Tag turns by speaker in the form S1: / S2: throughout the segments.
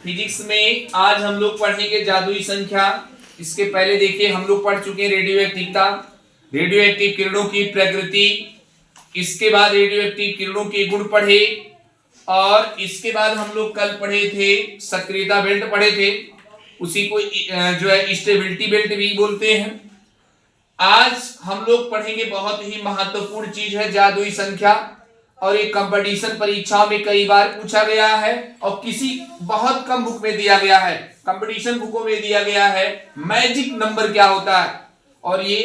S1: Physics में आज हम लोग पढ़ेंगे जादुई संख्या। इसके पहले देखिए हम लोग पढ़ चुके हैं रेडियो एक्टिवता, रेडियो एक्टिव किरणों की प्रकृति। इसके बाद रेडियो एक्टिव किरणों के गुण पढ़े और इसके बाद हम लोग कल पढ़े थे सक्रियता बेल्ट पढ़े थे, उसी को जो है स्टेबिलिटी बेल्ट भी बोलते हैं। आज हम लोग पढ़ेंगे बहुत ही महत्वपूर्ण चीज है जादुई संख्या, और ये कंपटीशन परीक्षाओं में कई बार पूछा गया है और किसी बहुत कम बुक में दिया गया है, कंपटीशन बुकों में दिया गया है मैजिक नंबर क्या होता है, और ये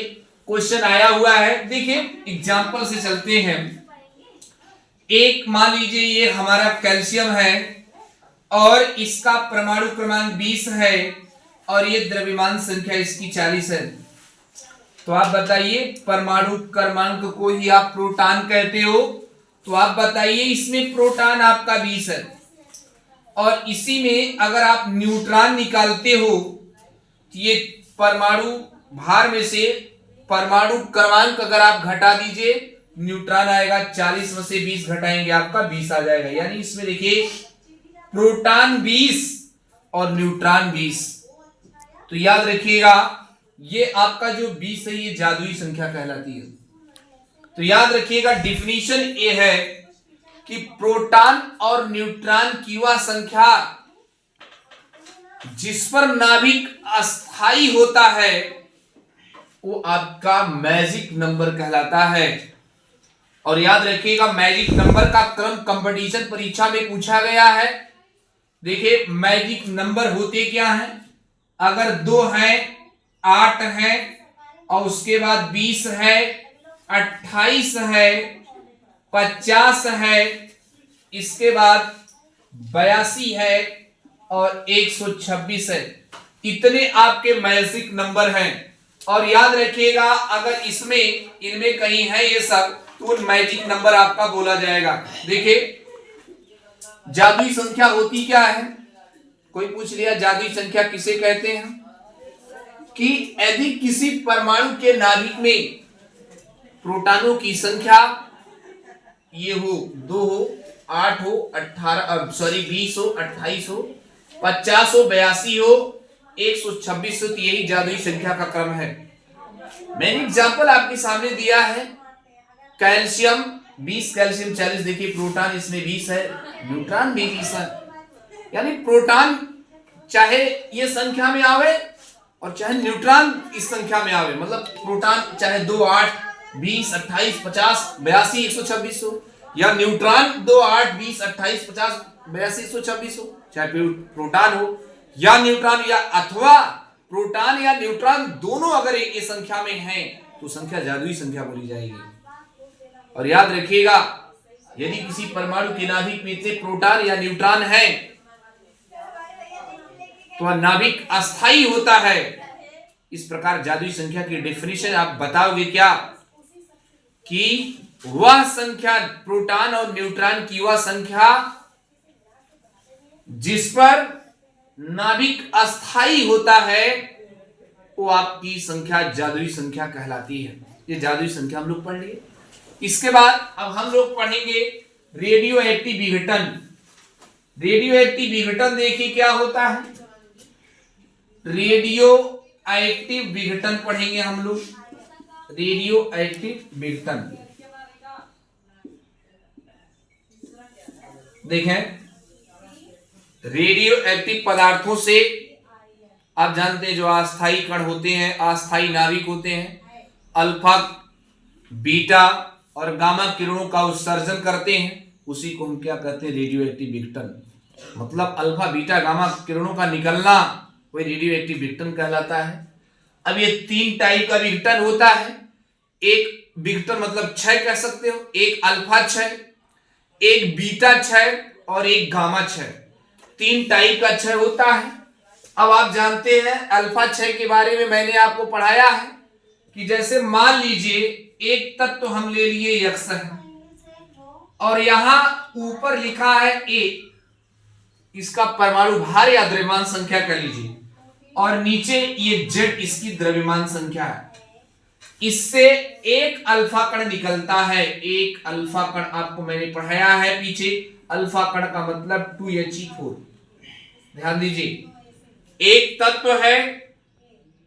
S1: क्वेश्चन आया हुआ है। देखिए एग्जांपल से चलते हैं। एक मान लीजिए ये हमारा कैल्शियम है और इसका परमाणु क्रमांक 20 है और ये द्रव्यमान संख्या इसकी 40 है। तो आप बताइए परमाणु क्रमांक को ही आप प्रोटॉन कहते हो, तो आप बताइए इसमें प्रोटॉन आपका 20 है और इसी में अगर आप न्यूट्रॉन निकालते हो तो ये परमाणु भार में से परमाणु क्रमांक अगर आप घटा दीजिए न्यूट्रॉन आएगा, 40 में से 20 घटाएंगे आपका 20 आ जाएगा। यानी इसमें देखिए प्रोटॉन 20 और न्यूट्रॉन 20। तो याद रखिएगा ये आपका जो 20 है ये जादुई संख्या कहलाती है। तो याद रखिएगा डिफिनीशन ये है कि प्रोटॉन और न्यूट्रॉन की वह संख्या जिस पर नाभिक अस्थाई होता है वो आपका मैजिक नंबर कहलाता है। और याद रखिएगा मैजिक नंबर का क्रम कंपटीशन परीक्षा में पूछा गया है। देखिए मैजिक नंबर होते क्या हैं, अगर 2 हैं, 8 है और उसके बाद 20 है, 28 है, 50 है, इसके बाद 82 है और 126 है। इतने आपके मैजिक नंबर हैं। और याद रखिएगा अगर इसमें इनमें कहीं है ये सब तो मैजिक नंबर आपका बोला जाएगा। देखिए जादुई संख्या होती क्या है, कोई पूछ लिया जादुई संख्या किसे कहते हैं, कि यदि किसी परमाणु के नाभिक में प्रोटॉनों की संख्या ये हो 2 हो, 8 हो, 20 हो, 28 हो, 50 हो, 82 हो, 126 हो, तो यही जादुई संख्या का क्रम है। मैंने एग्जांपल आपके सामने दिया है कैल्शियम 20, कैल्शियम 40। देखिए प्रोटॉन इसमें 20 है, न्यूट्रॉन भी 20 है। यानी प्रोटॉन चाहे ये संख्या में आवे और चाहे न्यूट्रॉन इस संख्या में आवे, मतलब प्रोटॉन चाहे 2, 8, 20, 28, 50, 82, 126 हो, या न्यूट्रॉन 2, 8, 20, 28, 50, 82, 126 हो, चाहे प्रोटॉन हो या न्यूट्रॉन, या अथवा प्रोटॉन या न्यूट्रॉन दोनों अगर एक संख्या में हैं तो संख्या जादुई संख्या बोली जाएगी। और याद रखिएगा यदि किसी परमाणु के नाभिक में से प्रोटॉन या न्यूट्रॉन है तो नाभिक अस्थाई होता है। इस प्रकार जादुई संख्या की डेफिनेशन आप बताओगे क्या, कि वह संख्या प्रोटॉन और न्यूट्रॉन की वह संख्या जिस पर नाभिक अस्थाई होता है वो आपकी संख्या जादुई संख्या कहलाती है। ये जादुई संख्या हम लोग पढ़ लिए। इसके बाद अब हम लोग पढ़ेंगे रेडियो एक्टिव विघटन। रेडियो एक्टिव विघटन देखिए क्या होता है, रेडियो एक्टिव विघटन पढ़ेंगे हम लोग। रेडियो एक्टिव विघटन देखें, रेडियो एक्टिव पदार्थों से आप जानते हैं जो अस्थाई कण होते हैं, अस्थाई नाभिक होते हैं, अल्फा, बीटा और गामा किरणों का उत्सर्जन करते हैं, उसी को हम क्या कहते हैं रेडियो एक्टिव विघटन। मतलब अल्फा, बीटा, गामा किरणों का निकलना वही रेडियो एक्टिव विघटन कहलाता है। अब ये 3 टाइप का विघटन होता है। एक विघटन मतलब क्षय कह सकते हो, एक अल्फा क्षय, एक बीटा क्षय और एक गामा क्षय। 3 टाइप का क्षय होता है। अब आप जानते हैं अल्फा क्षय के बारे में मैंने आपको पढ़ाया है कि जैसे मान लीजिए एक तत्व तो हम ले लिए x है और यहां ऊपर लिखा है a, इसका परमाणु भार या द्रव्यमान संख्या कर लीजिए, और नीचे ये z इसकी द्रव्यमान संख्या है। इससे एक अल्फा कण निकलता है। एक अल्फा कण आपको मैंने पढ़ाया है पीछे, अल्फा कण का मतलब 2He4। ध्यान दीजिए, एक तत्व है,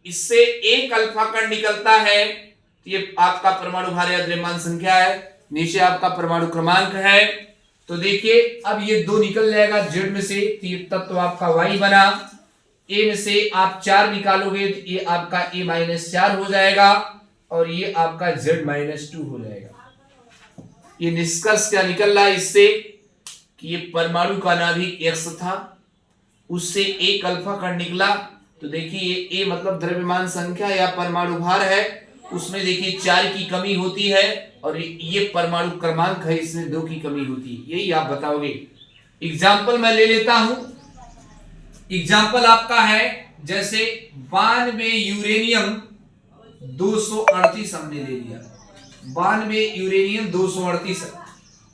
S1: इससे एक अल्फा कण निकलता है, ये आपका परमाणु भार या द्रव्यमान संख्या है, नीचे आपका परमाणु क्रमांक है। तो देखिए अब ये 2 निकल जाएगा जेड में से, तो ये तत्व आपका वाई बना। ए में से आप 4 निकालोगे तो ये आपका A-4 हो जाएगा और ये आपका Z-2 हो जाएगा। ये निष्कर्ष क्या निकल रहा है इससे कि ये परमाणु का नाभिक X था, उससे एक अल्फा कण निकला। तो देखिए ये A मतलब द्रव्यमान संख्या या परमाणु भार है, उसमें देखिए 4 की कमी होती है और ये परमाणु क्रमांक है, इसमें 2 की कमी होती है, यही आप बताओगे। एग्जाम्पल मैं ले लेता हूं। एग्जाम्पल आपका है जैसे 92 यूरेनियम 238 हमने ले लिया, 92 यूरेनियम 238।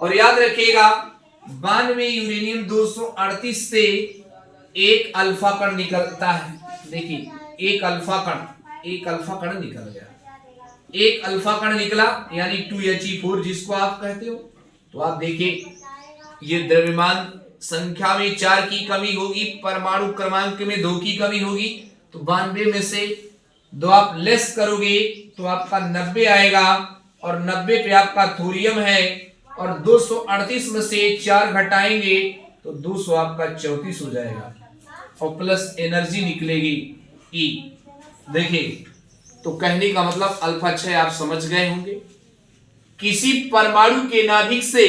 S1: और याद रखिएगा 92 यूरेनियम 238 से एक अल्फा कण निकलता है। देखिए एक अल्फा कण निकल गया, एक अल्फा कण निकला यानी 2He4 जिसको आप कहते हो। तो आप देखिए ये द्रव्यमान संख्या में 4 की कमी होगी, परमाणु क्रमांक में 2 की कमी होगी, तो 92 में से 2 आप लेस करोगे तो आपका 90 आएगा और 90 पे आपका थोरियम है और 238 में से 4 घटाएंगे तो 200 आपका 34 हो जाएगा और प्लस एनर्जी निकलेगी E। देखिए तो कहने का मतलब अल्फा 6 आप समझ गए होंगे। किसी परमाणु के नाभिक से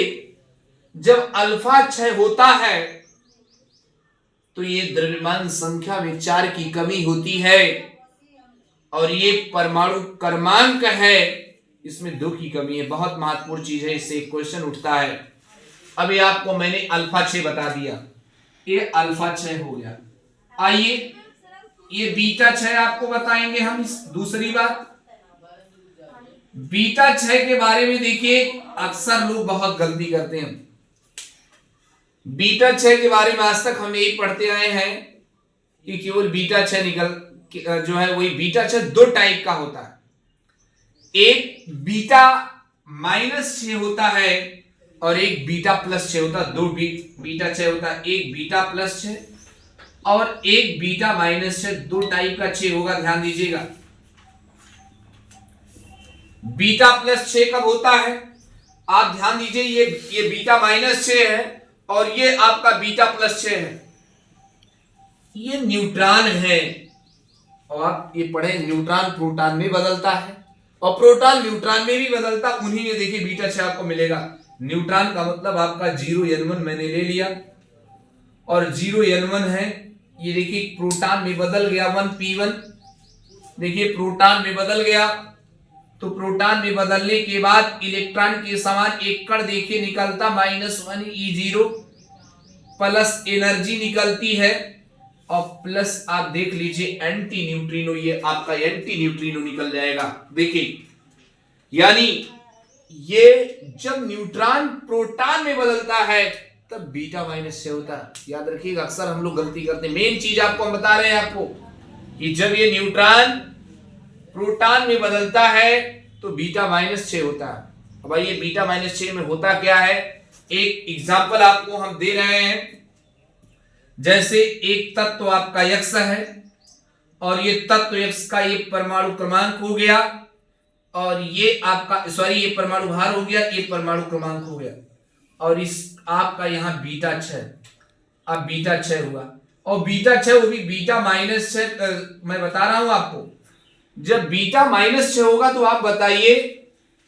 S1: जब अल्फा 6 होता है तो ये द्रव्यमान संख्या में 4 की कमी होती है और ये परमाणु क्रमांक है, इसमें 2 की कमी है। बहुत महत्वपूर्ण चीज है, इससे एक क्वेश्चन उठता है। अभी आपको मैंने अल्फा 6 बता दिया, ये अल्फा 6 हो गया। आइए ये बीटा 6 आपको बताएंगे हम। इस दूसरी बात बीटा 6 के बारे में देखिए, अक्सर लोग बहुत गलती करते हैं। बीटा 6 के बारे में आज तक हम यही पढ़ते आए हैं कि केवल बीटा 6 जो है वही बीटा 6 2 टाइप का होता है, एक बीटा -6 होता है और एक बीटा +6 होता है। 2 बीटा 6 होता है, एक बीटा +6 और एक बीटा -6, 2 टाइप का 6 होगा, ध्यान दीजिएगा। बीटा +6 कब होता है, आप ध्यान दीजिए, ये बीटा -6 है और ये आपका बीटा +6 है। ये न्यूट्रॉन है और आप ये पढ़े न्यूट्रॉन प्रोटॉन में बदलता है और प्रोटॉन न्यूट्रॉन में भी बदलता, उन्हीं में देखिए बीटा 6 आपको मिलेगा। न्यूट्रॉन का मतलब आपका 0n1 मैंने ले लिया और 0n1 है, ये देखिए प्रोटॉन में बदल गया 1p1। देखिए प्रोटॉन में बदल गया, तो प्रोटॉन में बदलने के बाद इलेक्ट्रॉन के समान एक कण देखिए निकलता -1 E0, प्लस एनर्जी निकलती है और प्लस आप देख लीजिए एंटी न्यूट्रिनो, ये आपका एंटी न्यूट्रिनो निकल जाएगा। देखिए यानी ये जब न्यूट्रॉन प्रोटॉन में बदलता है तब बीटा -6 होता है। याद रखिएगा, अक्सर हम लोग गलती करते हैं। मेन चीज आपको हम बता रहे हैं आपको कि जब ये न्यूट्रॉन प्रोटॉन में बदलता है तो बीटा -6 होता है। अब ये बीटा -6 में होता क्या है, एक एग्जांपल आपको हम दे रहे हैं। जैसे एक तत्व आपका X है और ये तत्व X का ये परमाणु क्रमांक हो गया और ये आपका ये परमाणु भार हो गया, ये परमाणु क्रमांक हो गया और इस आपका यहाँ बीटा 6, अब बीटा 6 हुआ और बीटा 6 वो भी बीटा -6 मैं बता रहा हूं आपको। जब बीटा -6 होगा तो आप बताइए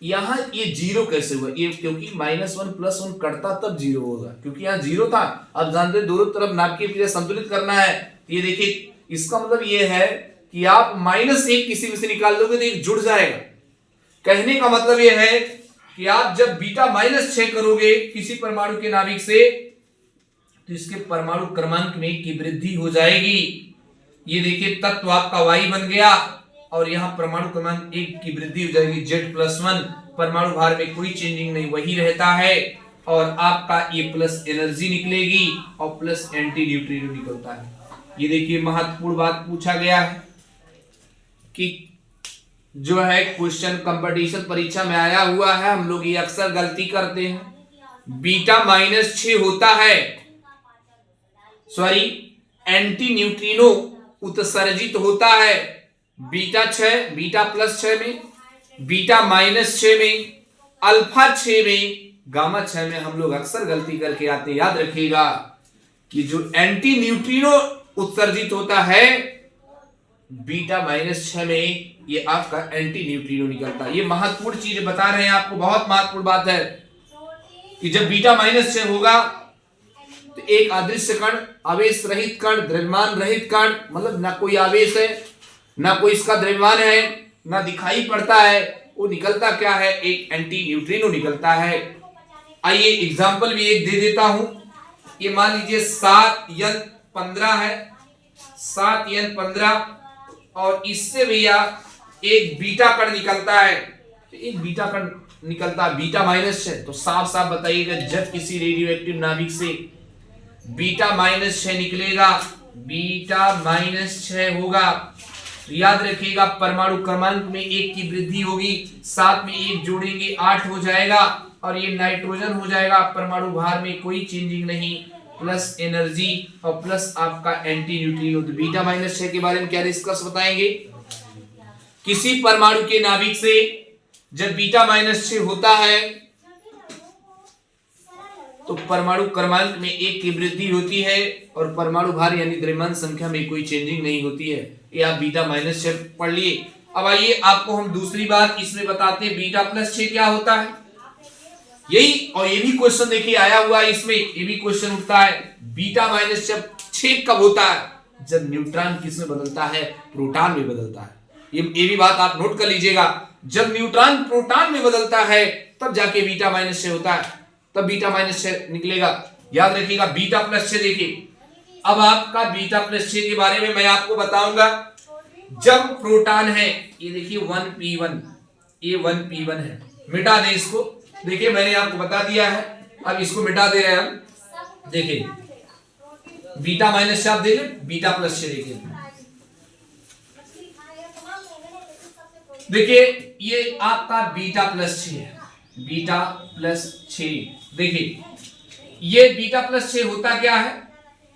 S1: यहां ये 0 कैसे हुआ, ये क्योंकि -1 + 1 कटता तब 0 होगा, क्योंकि यहाँ 0 था। अब जानते हैं दोनों तरफ नाप के पीछे संतुलित करना है। ये देखिए इसका मतलब ये है कि आप -1 किसी में से निकाल दोगे तो एक जुड़ जाएगा। कहने का मतलब ये है कि आप जब बीटा -6 करोगे किसी परमाणु के नाभिक से तो इसके परमाणु क्रमांक में की वृद्धि हो जाएगी। ये देखिए तत्व आपका Y बन गया और यहाँ परमाणु क्रमांक 1 की वृद्धि हो जाएगी, Z+1। परमाणु भार में कोई चेंजिंग नहीं, वही रहता है और आपका ये प्लस एनर्जी निकलेगी और प्लस एंटी न्यूट्रिनो निकलता है। ये देखिए महत्वपूर्ण बात पूछा गया है कि जो है क्वेश्चन कंपटीशन परीक्षा में आया हुआ है, हम लोग ये अक्सर गलती करते हैं। बीटा -6 होता है, एंटी न्यूट्रिनो उत्सर्जित होता है बीटा 6, बीटा प्लस 6 में, बीटा माइनस 6 में, अल्फा 6 में, गामा 6 में। हम लोग अक्सर गलती करके आते हैं, याद रखिएगा कि जो एंटी न्यूट्रिनो उत्सर्जित होता है बीटा माइनस 6 में, ये आपका एंटी न्यूट्रिनो निकलता है। ये महत्वपूर्ण चीज बता रहे हैं आपको, बहुत महत्वपूर्ण बात है कि जब बीटा माइनस 6 होगा तो एक अदृश्य कण, आवेश रहित कण, द्रव्यमान रहित कण, मतलब ना कोई आवेश है ना कोई इसका द्रव्यमान है, ना दिखाई पड़ता है, वो निकलता क्या है, एक एंटी न्यूट्रिनो निकलता है। आइए एग्जाम्पल भी एक दे देता हूं। ये मान लीजिए 7N15 है, 7N15, और इससे भैया एक बीटा कण निकलता है, तो एक बीटा कण निकलता है बीटा माइनस 6। तो साफ साफ बताइएगा, जब किसी रेडियो एक्टिव नाभिक से बीटा माइनस 6 निकलेगा, बीटा माइनस 6 होगा, तो याद रखिएगा परमाणु क्रमांक में 1 की वृद्धि होगी, 7 में 1 जोड़ेंगे 8 हो जाएगा, और ये नाइट्रोजन हो जाएगा। परमाणु भार में कोई चेंजिंग नहीं, प्लस एनर्जी और प्लस आपका एंटी न्यूट्रिनो। तो बीटा माइनस 6 के बारे में क्या डिस्कस बताएंगे, किसी परमाणु के नाभिक से जब बीटा माइनस 6 होता है तो परमाणु क्रमांक में 1 की वृद्धि होती है, और परमाणु भार यानी द्रव्यमान संख्या में कोई चेंजिंग नहीं होती है। ये आप बीटा माइनस 6 पढ़ लिए। अब आइए आपको हम दूसरी बात इसमें बताते हैं, बीटा प्लस 6 क्या होता है। यही और ये भी क्वेश्चन देखिए आया हुआ है इसमें, ये भी क्वेश्चन उठता है, बीटा माइनस 6 कब होता है, जब न्यूट्रॉन किसमें बदलता है, प्रोटॉन में बदलता है। ये भी बात आप नोट कर लीजिएगा, जब न्यूट्रॉन प्रोटॉन में बदलता है तब जाके बीटा माइनस 6 होता है, तब बीटा माइनस 6 निकलेगा। याद रखिएगा बीटा प्लस 6। देखिए अब आपका बीटा प्लस 6 के बारे में मैं आपको बताऊंगा। जब प्रोटॉन है, ये देखिए 1p1, ये 1p1 है, मिटा दे इसको। देखिए मैंने आपको बता दिया है, अब इसको मिटा दे रहे हैं हम। देखिए बीटा माइनस 6 आप देखिए, बीटा प्लस 6 देखिए ये आपका बीटा प्लस 6 है, बीटा प्लस 6। देखिए ये बीटा प्लस 6 होता क्या है,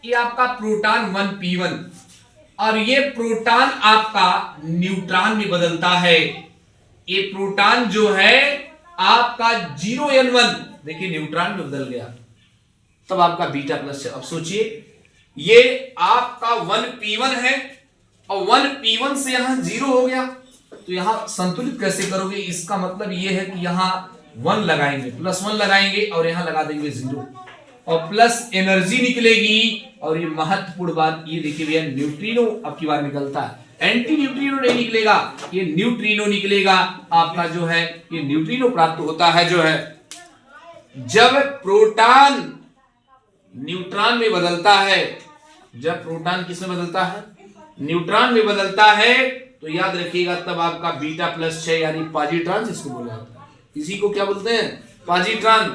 S1: ये आपका प्रोटॉन 1p1, और ये प्रोटॉन आपका न्यूट्रॉन में बदलता है। ये प्रोटॉन जो है आपका 0N1, देखिए न्यूट्रॉन में बदल गया, तब आपका बीटा प्लस 6। अब सोचिए ये आपका 1p1 है, और 1p1 से यहां 0 हो गया, तो यहां संतुलित कैसे करोगे, इसका मतलब ये है कि यहां 1 लगाएंगे, +1 लगाएंगे, और यहां लगा देंगे 0, और प्लस एनर्जी निकलेगी। और ये महत्वपूर्ण बात, ये देखिए भैया न्यूट्रिनो अब की बार निकलता है, एंटी न्यूट्रिनो नहीं निकलेगा, ये न्यूट्रिनो निकलेगा। आपका जो है ये न्यूट्रिनो प्राप्त होता है जो है जब प्रोटॉन न्यूट्रॉन में बदलता है। जब प्रोटॉन किस में बदलता है, न्यूट्रॉन में बदलता है, तो याद रखिएगा तब आपका बीटा प्लस 6 यानी पॉजिट्रॉन जिसको बोला जाता है, इसी को क्या बोलते हैं, पॉजिट्रॉन।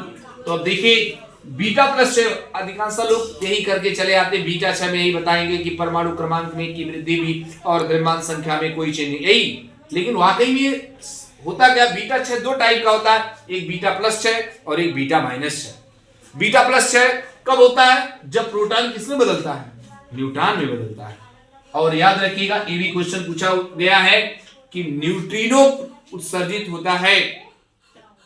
S1: तो अब देखिए बीटा प्लस 6, अधिकांश लोग यही करके चले आते, बीटा 6 में यही बताएंगे कि परमाणु क्रमांक में की वृद्धि भी और द्रव्यमान संख्या में कोई चेंज नहीं, यही। लेकिन वाकई में होता क्या, बीटा 6 दो टाइप का होता है, एक बीटा प्लस 6 और एक बीटा माइनस 6। बीटा प्लस 6 कब होता है, जब प्रोटॉन किसमें बदलता है, न्यूट्रॉन में बदलता है। और याद रखिएगा ये भी क्वेश्चन पूछा गया है कि न्यूट्रिनो उत्सर्जित होता है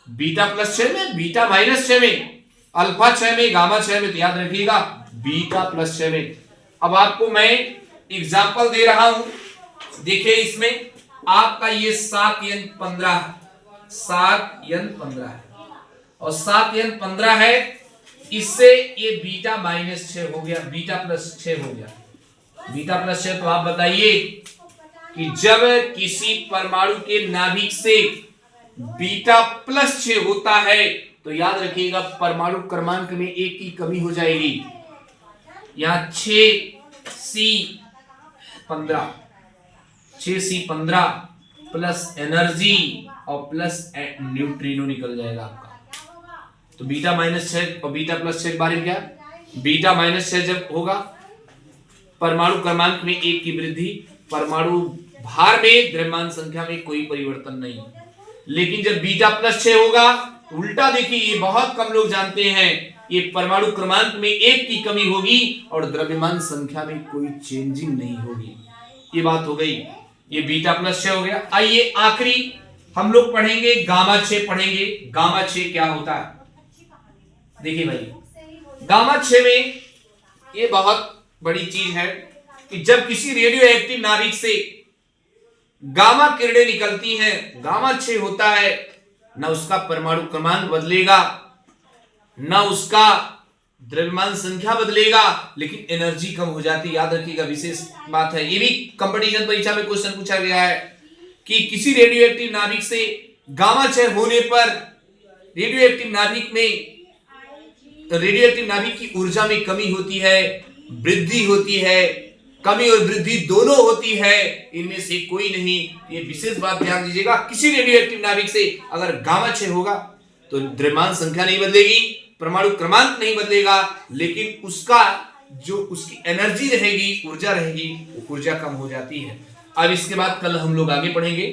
S1: बीटा प्लस 6 में, बीटा माइनस 6 में, अल्फा 6 में, गामा 6 में। तो याद रखिएगा बीटा प्लस 6 में। अब आपको मैं एग्जांपल दे रहा हूं, देखिए इसमें आपका ये 7N15 है, और 7N15 है, इससे ये बीटा माइनस 6 हो गया, बीटा प्लस 6 हो गया, बीटा प्लस 6। तो आप बताइए कि जब किसी परमाणु के नाभिक से बीटा प्लस 6 होता है, तो याद रखिएगा परमाणु क्रमांक में 1 की कमी हो जाएगी, यहां 6C15 प्लस एनर्जी और प्लस न्यूट्रिनो निकल जाएगा आपका। तो बीटा माइनस 6 और बीटा प्लस 6 के बारे में क्या, बीटा माइनस 6 जब होगा परमाणु क्रमांक में 1 की वृद्धि, परमाणु भार में द्रव्यमान संख्या में कोई परिवर्तन नहीं। लेकिन जब बीटा प्लस 6 होगा, उल्टा देखिए, ये बहुत कम लोग जानते हैं ये परमाणु क्रमांक में 1 की कमी होगी और द्रव्यमान संख्या में कोई चेंजिंग नहीं होगी। ये बात हो गई, ये बीटा प्लस 6 हो गया। आइए आखिरी हम लोग पढ़ेंगे गामा 6 पढ़ेंगे। गामा 6 क्या होता है? देखिए भाई, गामा 6 में ये बहुत बड़ी चीज है कि जब किसी रेडियो एक्टिव नाभिक से गामा किरणें निकलती हैं, गामा 6 होता है, ना उसका परमाणु क्रमांक बदलेगा, ना उसका द्रव्यमान संख्या बदलेगा, लेकिन एनर्जी कम हो जाती है। याद रखिएगा, विशेष बात है, ये भी कंपटीशन परीक्षा में क्वेश्चन पूछा गया है कि किसी रेडियो एक्टिव नाभिक से गामा 6 होने पर रेडियो एक्टिव नाभिक की ऊर्जा में कमी होती है, वृद्धि होती है, कमी और वृद्धि दोनों होती है, इनमें से कोई नहीं। ये विशेष बात ध्यान दीजिएगा, किसी रेडियो एक्टिव नाभिक से अगर गामा 6 होगा तो द्रव्यमान संख्या नहीं बदलेगी, परमाणु क्रमांक नहीं बदलेगा, लेकिन उसका जो उसकी एनर्जी रहेगी, ऊर्जा रहेगी, वो ऊर्जा कम हो जाती है। अब इसके बाद कल हम लोग आगे पढ़ेंगे